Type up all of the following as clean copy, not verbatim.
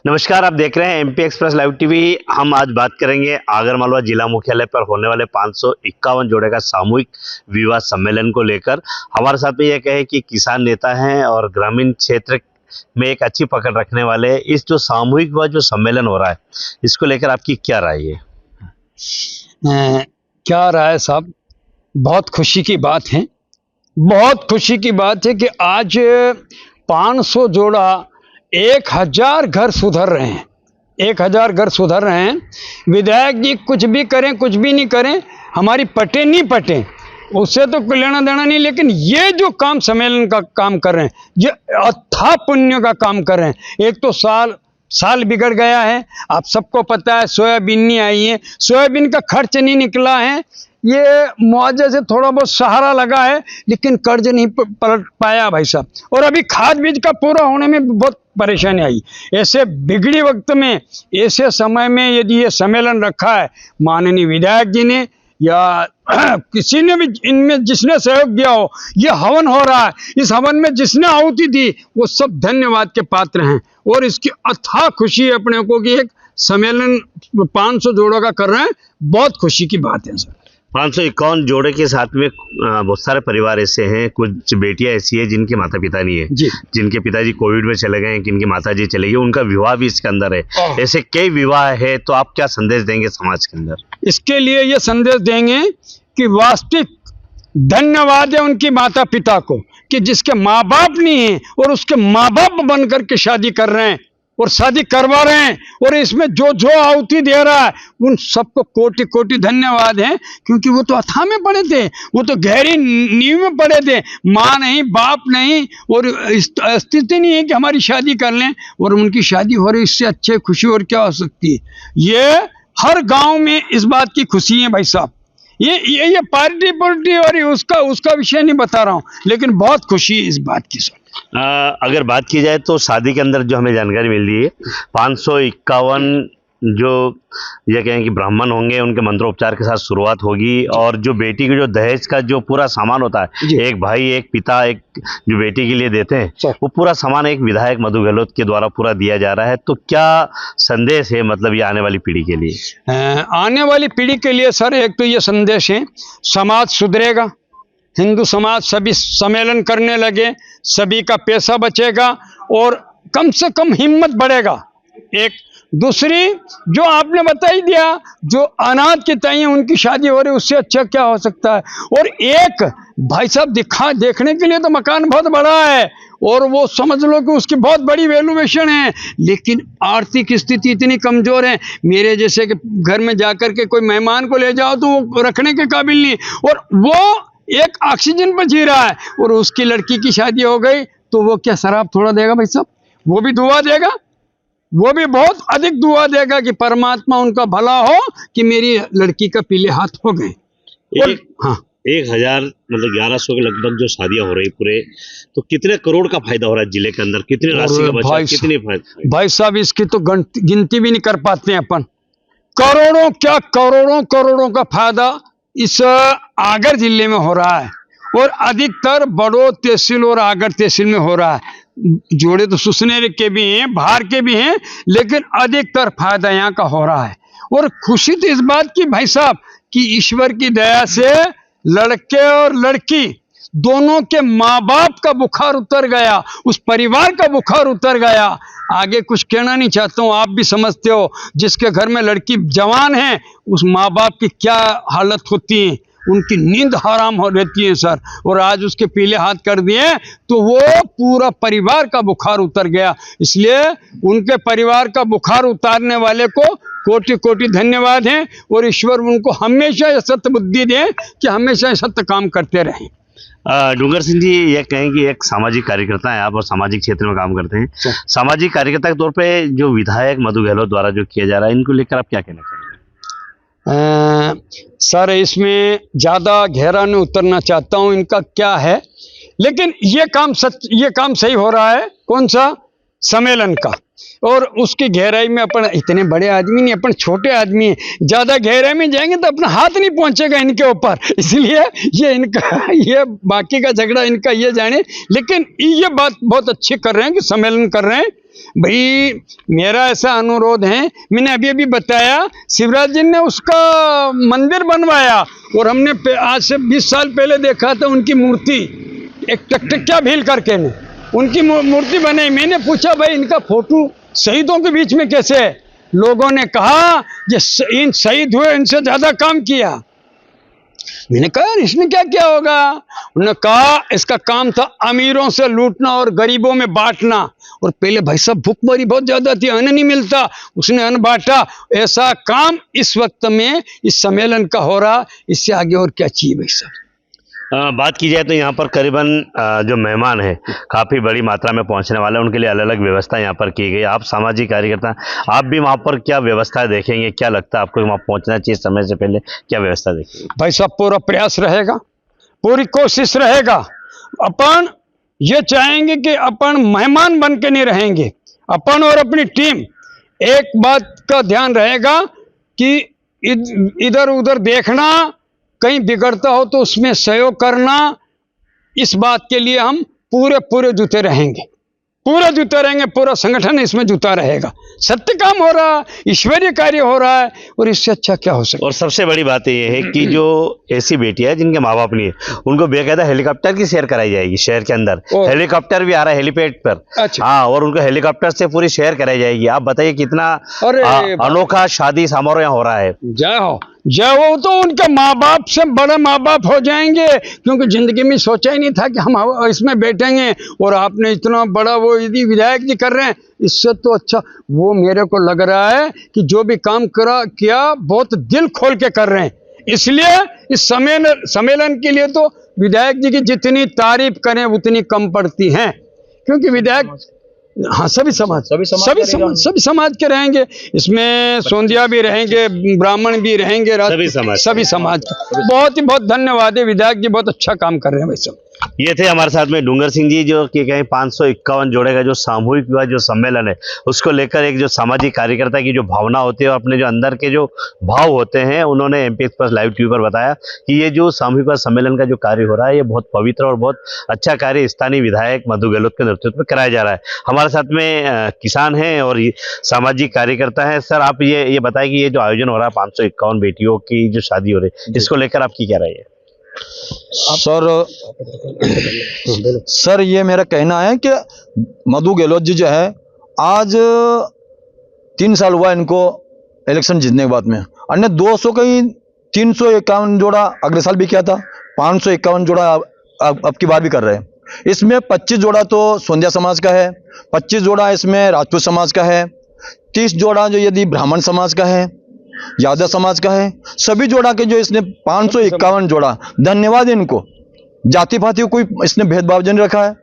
नमस्कार, आप देख रहे हैं एमपी एक्सप्रेस लाइव टीवी। हम आज बात करेंगे आगरमालवा जिला मुख्यालय पर होने वाले 551 जोड़े का सामूहिक विवाह सम्मेलन को लेकर। हमारे साथ में यह कहे कि किसान नेता हैं और ग्रामीण क्षेत्र में एक अच्छी पकड़ रखने वाले इस जो सामूहिक विवाह जो सम्मेलन हो रहा है, इसको लेकर आपकी क्या राय है? क्या राय साहब, बहुत खुशी की बात है। बहुत खुशी की बात है कि आज 500 जोड़ा 1000 घर सुधर रहे हैं। 1000 घर सुधर रहे हैं। विधायक जी कुछ भी करें कुछ भी नहीं करें, हमारी पटे नहीं पटे उससे तो कोई लेना देना नहीं, लेकिन ये जो काम सम्मेलन का काम कर रहे हैं, ये अथाह पुण्य का काम कर रहे हैं। एक तो साल बिगड़ गया है, आप सबको पता है, सोयाबीन नहीं आई है, सोयाबीन का खर्च नहीं निकला है, ये मुआवजे से थोड़ा बहुत सहारा लगा है, लेकिन कर्ज नहीं पलट पाया भाई साहब। और अभी खाद बीज का पूरा होने में बहुत परेशानी आई। ऐसे बिगड़ी वक्त में, ऐसे समय में यदि ये सम्मेलन रखा है माननीय विधायक जी ने या किसी ने भी इनमें जिसने सहयोग दिया हो, ये हवन हो रहा है, इस हवन में जिसने आहुति दी वो सब धन्यवाद के पात्र हैं। और इसकी अथाह खुशी है अपने को कि एक सम्मेलन 500 जोड़ों का कर रहे हैं। बहुत खुशी की बात है सर। 551 जोड़े के साथ में बहुत सारे परिवार ऐसे हैं, कुछ बेटियां ऐसी है जिनके माता पिता नहीं है, जिनके पिताजी कोविड में चले गए हैं, जिनकी माता जी चले गई, उनका विवाह भी इसके अंदर है। ऐसे कई विवाह है, तो आप क्या संदेश देंगे समाज के अंदर? इसके लिए ये संदेश देंगे कि वास्तविक धन्यवाद है उनकी माता पिता को कि जिसके माँ बाप नहीं है और उसके माँ बाप बन करके शादी कर रहे हैं और शादी करवा रहे हैं, और इसमें जो आहुति दे रहा है उन सबको कोटि कोटि धन्यवाद है। क्योंकि वो तो अथाह में पड़े थे, वो तो गहरी नींव में पड़े थे, माँ नहीं बाप नहीं, और स्थिति नहीं है कि हमारी शादी कर लें, और उनकी शादी हो रही, इससे अच्छे खुशी और क्या हो सकती है। ये हर गाँव में इस बात की खुशी है भाई साहब। ये पार्टी और उसका विषय नहीं बता रहा हूँ, लेकिन बहुत खुशी है इस बात की सर। अगर बात की जाए तो शादी के अंदर जो हमें जानकारी मिल रही है, 551 जो ये कहें कि ब्राह्मण होंगे, उनके मंत्रोपचार के साथ शुरुआत होगी, और जो बेटी के जो दहेज का जो पूरा सामान होता है, एक भाई एक पिता एक जो बेटी के लिए देते हैं, वो पूरा सामान एक विधायक मधु गहलोत के द्वारा पूरा दिया जा रहा है। तो क्या संदेश है मतलब ये आने वाली पीढ़ी के लिए? आने वाली पीढ़ी के लिए सर एक तो ये संदेश है, समाज सुधरेगा, हिंदू समाज सभी सम्मेलन करने लगे, सभी का पैसा बचेगा और कम से कम हिम्मत बढ़ेगा। एक दूसरी जो आपने बता ही दिया, जो अनाथ की ताई उनकी शादी हो रही, उससे अच्छा क्या हो सकता है। और एक भाई साहब देखने के लिए तो मकान बहुत बड़ा है और वो समझ लो कि उसकी बहुत बड़ी वैल्यूएशन है, लेकिन आर्थिक स्थिति इतनी कमजोर है, मेरे जैसे कि घर में जाकर के कोई मेहमान को ले जाओ तो वो रखने के काबिल नहीं, और वो एक ऑक्सीजन पर जी रहा है, और उसकी लड़की की शादी हो गई तो वो क्या शराब थोड़ा देगा भाई साहब? वो भी दुआ देगा, वो भी बहुत अधिक दुआ देगा कि परमात्मा उनका भला हो कि मेरी लड़की का पीले हाथ हो गए। 1000 मतलब 1100 के लगभग जो शादियां हो रही पूरे, तो कितने करोड़ का फायदा हो रहा है जिले के अंदर? कितनी राशि का बचत, कितनी फायदा? भाई साहब इसकी तो गिनती भी नहीं कर पाते हैं अपन। करोड़ों क्या करोड़ों का फायदा इस आगर जिले में हो रहा है, और अधिकतर बड़ों तहसील और आगर तहसील में हो रहा है। जोड़े तो सुसनेर के भी हैं, बाहर के भी हैं, लेकिन अधिकतर फायदा यहाँ का हो रहा है। और खुशी तो इस बात की भाई साहब कि ईश्वर की दया से लड़के और लड़की दोनों के माँ बाप का बुखार उतर गया, उस परिवार का बुखार उतर गया। आगे कुछ कहना नहीं चाहता हूँ, आप भी समझते हो, जिसके घर में लड़की जवान है उस माँ बाप की क्या हालत होती है, उनकी नींद हराम हो रहती है सर। और आज उसके पीले हाथ कर दिए तो वो पूरा परिवार का बुखार उतर गया। इसलिए उनके परिवार का बुखार उतारने वाले को कोटि कोटि धन्यवाद हैं, और ईश्वर उनको हमेशा ये सत्य बुद्धि दे कि हमेशा ये सत्य काम करते रहें। डूंगर सिंह जी, ये कहें कि एक सामाजिक कार्यकर्ता हैं आप और सामाजिक क्षेत्र में काम करते हैं। सामाजिक कार्यकर्ता के तौर पे जो विधायक मधु गहलोत द्वारा जो किया जा रहा है, इनको लेकर आप क्या कहना चाहेंगे? सर इसमें ज़्यादा गहरा नहीं उतरना चाहता हूँ इनका क्या है, लेकिन ये काम सही हो रहा है। कौन सा? सम्मेलन का। और उसकी गहराई में अपन इतने बड़े आदमी नहीं, अपन छोटे आदमी हैं, ज़्यादा गहराई में जाएंगे तो अपना हाथ नहीं पहुंचेगा इनके ऊपर, इसलिए ये इनका ये बाकी का झगड़ा इनका ये जाने। लेकिन ये बात बहुत अच्छी कर रहे हैं कि सम्मेलन कर रहे हैं, भाई मेरा ऐसा अनुरोध है, मैंने अभी अभी बताया शिवराज जी ने उसका मंदिर बनवाया और हमने आज से 20 साल पहले देखा था उनकी मूर्ति, एक टकटकिया भील करके ने उनकी मूर्ति बनाई। मैंने पूछा भाई इनका फोटो शहीदों के बीच में कैसे है? लोगों ने कहा ये इन शहीद हुए इनसे ज्यादा काम किया। मैंने कहा इसने क्या किया होगा? उन्होंने कहा इसका काम था अमीरों से लूटना और गरीबों में बांटना, और पहले भाई साहब भूखमरी बहुत ज्यादा थी, अन्न नहीं मिलता, उसने अन्न बांटा। ऐसा काम इस वक्त में इस सम्मेलन का हो रहा, इससे आगे और क्या चाहिए भाई साहब? बात की जाए तो यहाँ पर करीबन जो मेहमान हैं काफ़ी बड़ी मात्रा में पहुँचने वाले हैं, उनके लिए अलग अलग व्यवस्था यहाँ पर की गई। आप सामाजिक कार्यकर्ता, आप भी वहाँ पर क्या व्यवस्था देखेंगे? क्या लगता है आपको वहाँ पहुँचना चाहिए समय से पहले? क्या व्यवस्था देखेंगे? भाई साहब पूरा प्रयास रहेगा, पूरी कोशिश रहेगा। अपन ये चाहेंगे कि अपन मेहमान बन के नहीं रहेंगे, अपन और अपनी टीम एक बात का ध्यान रहेगा कि इधर उधर देखना, कहीं बिगड़ता हो तो उसमें सहयोग करना। इस बात के लिए हम पूरे जुटे रहेंगे, पूरा संगठन इसमें जुटा रहेगा। सत्य काम हो रहा है, ईश्वरीय कार्य हो रहा है, और इससे अच्छा क्या हो सकता। और सबसे बड़ी बात यह है कि जो ऐसी बेटियां है जिनके माँ बाप नहीं है, उनको बेकायदा हेलीकॉप्टर की शेयर कराई जाएगी। शहर के अंदर हेलीकॉप्टर भी आ रहा है हेलीपैड पर। अच्छा। हाँ, और उनको हेलीकॉप्टर से पूरी शेयर कराई जाएगी। आप बताइए कितना अनोखा शादी समारोह यहाँ हो रहा है। जय हो, जय हो। तो उनके माँ बाप से बड़े माँ बाप हो जाएंगे, क्योंकि जिंदगी में सोचा ही नहीं था कि हम इसमें बैठेंगे, और आपने इतना बड़ा वो यदि विधायक जी कर रहे हैं, इससे तो अच्छा वो मेरे को लग रहा है कि जो भी काम किया बहुत दिल खोल के कर रहे हैं। इसलिए इस सम्मेलन के लिए तो विधायक जी की जितनी तारीफ करें उतनी कम पड़ती हैं, क्योंकि विधायक हाँ सभी समाज के रहेंगे। इसमें सोंधिया भी रहेंगे, ब्राह्मण भी रहेंगे, सभी समाज के। बहुत धन्यवाद है, विधायक जी बहुत अच्छा काम कर रहे हैं भाई साहब। ये थे हमारे साथ में डूंगर सिंह जी, जो कि कहीं 551 जोड़े का जो सामूहिक विवाह जो सम्मेलन है उसको लेकर एक जो सामाजिक कार्यकर्ता की जो भावना होती है और अपने जो अंदर के जो भाव होते हैं, उन्होंने एमपी एक्सप्रेस लाइव टीवी पर बताया कि ये जो सामूहिक विवाह सम्मेलन का जो कार्य हो रहा है ये बहुत पवित्र और बहुत अच्छा कार्य स्थानीय विधायक मधु गहलोत के नेतृत्व में कराया जा रहा है। हमारे साथ में किसान हैं और सामाजिक कार्यकर्ता हैं। सर, आप ये बताएं कि ये जो आयोजन हो रहा है 551 बेटियों की जो शादी हो रही है, इसको लेकर आपकी क्या राय है? सर ये मेरा कहना है कि मधु गहलोत जी जो है, आज 3 साल हुआ इनको इलेक्शन जीतने के बाद में, अन्य 200 कहीं 351 जोड़ा अगले साल भी किया था, 551 जोड़ा अब की बार भी कर रहे हैं। इसमें 25 जोड़ा तो सोंधिया समाज का है, 25 जोड़ा इसमें राजपूत समाज का है, 30 जोड़ा जो यदि ब्राह्मण समाज का है, यादव समाज का है, सभी जोड़ा के जो इसने 551 जोड़ा। धन्यवाद इनको, जाति पाति कोई इसने भेदभाव नहीं रखा है।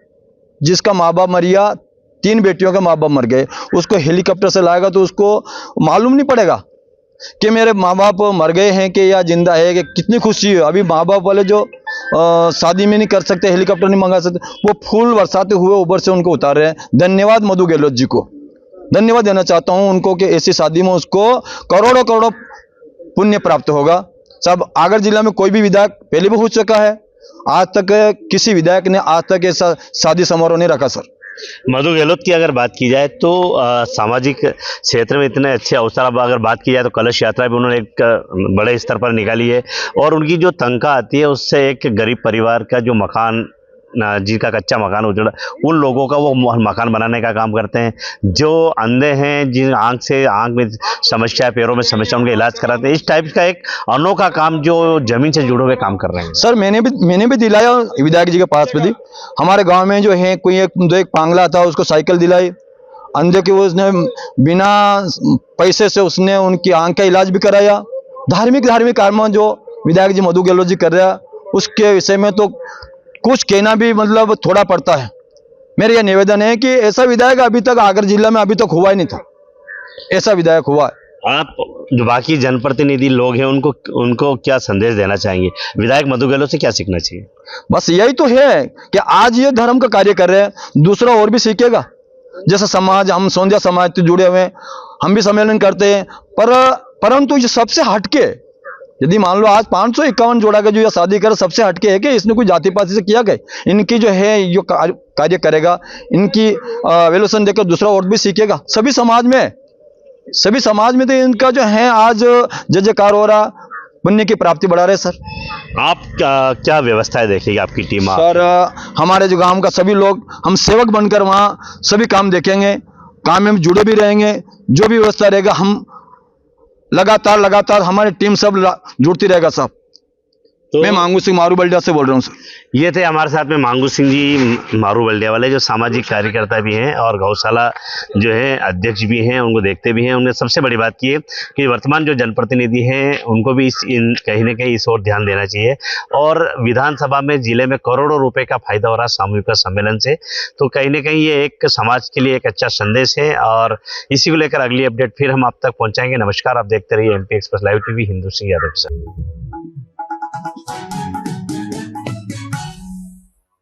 जिसका माँ बाप मर गया, 3 बेटियों का माँ बाप मर गए, उसको हेलीकॉप्टर से लाएगा तो उसको मालूम नहीं पड़ेगा कि मेरे माँ बाप मर गए हैं कि या जिंदा है, कि कितनी खुशी है। अभी माँ बाप वाले जो शादी में नहीं कर सकते, हेलीकॉप्टर नहीं मंगा सकते, वो फूल बरसाते हुए ऊपर से उनको उतार रहे हैं। धन्यवाद मधु गहलोत जी को, धन्यवाद देना चाहता हूं उनको कि ऐसी शादी में उसको करोड़ों पुण्य प्राप्त होगा। सब आगर जिला में कोई भी विधायक पहले भी हो चुका है, आज तक किसी विधायक ने आज तक ऐसा शादी समारोह नहीं रखा। सर मधु गहलोत की अगर बात की जाए तो सामाजिक क्षेत्र में इतने अच्छे अवसर, अब अगर बात की जाए तो कलश यात्रा भी उन्होंने एक बड़े स्तर पर निकाली है, और उनकी जो तनख्वाह आती है उससे एक गरीब परिवार का जो मकान, जिनका कच्चा मकान उजड़ा, उन लोगों का वो मकान बनाने का काम करते हैं। जो अंधे हैं, जिन आंख में समस्या है, पैरों में समस्या, उनका इलाज कराते हैं। इस टाइप का एक अनोखा काम जो जमीन से जुड़े हुए काम कर रहे हैं। सर मैंने भी दिलाया विधायक जी के पास भी। हमारे गांव में जो है कोई एक पांगला था, उसको साइकिल दिलाई। अंधे के उसने बिना पैसे से उसने उनकी आंख का इलाज भी कराया। धार्मिक काम जो विधायक जी मधु गहलोत जी कर रहा है, उसके विषय में तो कुछ कहना भी मतलब थोड़ा पड़ता है। मेरा यह निवेदन है कि ऐसा विधायक अभी तक आगर जिला में अभी तक हुआ ही नहीं था, ऐसा विधायक हुआ है। आप जो बाकी जनप्रतिनिधि लोग हैं उनको क्या संदेश देना चाहेंगे? विधायक मधु गहलोत से क्या सीखना चाहिए? बस यही तो है कि आज ये धर्म का कार्य कर रहे हैं, दूसरा और भी सीखेगा। जैसा समाज, हम सोंधिया समाज से जुड़े हुए हैं, हम भी सम्मेलन करते हैं, परंतु ये सबसे हटके यदि मान लो आज 551 जोड़ा का जो ये शादी कर सबसे हटके है कि इसने कोई जाति पाति से किया गया, इनकी जो है ये कार्य करेगा, इनकी वेल्यूशन देखकर दूसरा और भी सीखेगा। सभी समाज में तो इनका जो है आज जय जयकार हो रहा, पुण्य की प्राप्ति बढ़ा रहे सर। आप क्या व्यवस्थाएं देखेगी आपकी टीम? सर हमारे जो गांव का सभी लोग हम सेवक बनकर वहाँ सभी काम देखेंगे, काम में जुड़े भी रहेंगे, जो भी व्यवस्था रहेगा हम लगातार हमारी टीम सब जुड़ती रहेगा साहब। तो मैं मांगू सिंह मारू बल्डिया से बोल रहा हूँ सर। ये थे हमारे साथ में मांगू सिंह जी मारू बल्डिया वाले, जो सामाजिक कार्यकर्ता भी हैं और गौशाला जो है अध्यक्ष भी हैं, उनको देखते भी हैं। उन्होंने सबसे बड़ी बात की है कि वर्तमान जो जनप्रतिनिधि हैं उनको भी कहीं ना कहीं इस ओर ध्यान देना चाहिए। और विधानसभा में जिले में करोड़ों रुपए का फायदा हो रहा सामूहिक सम्मेलन से, तो कहीं ना कहीं ये एक समाज के लिए एक अच्छा संदेश है। और इसी को लेकर अगली अपडेट फिर हम आप तक पहुंचाएंगे। नमस्कार, आप देखते रहिए MP express live TV, Hindu Singh Yadav के साथ।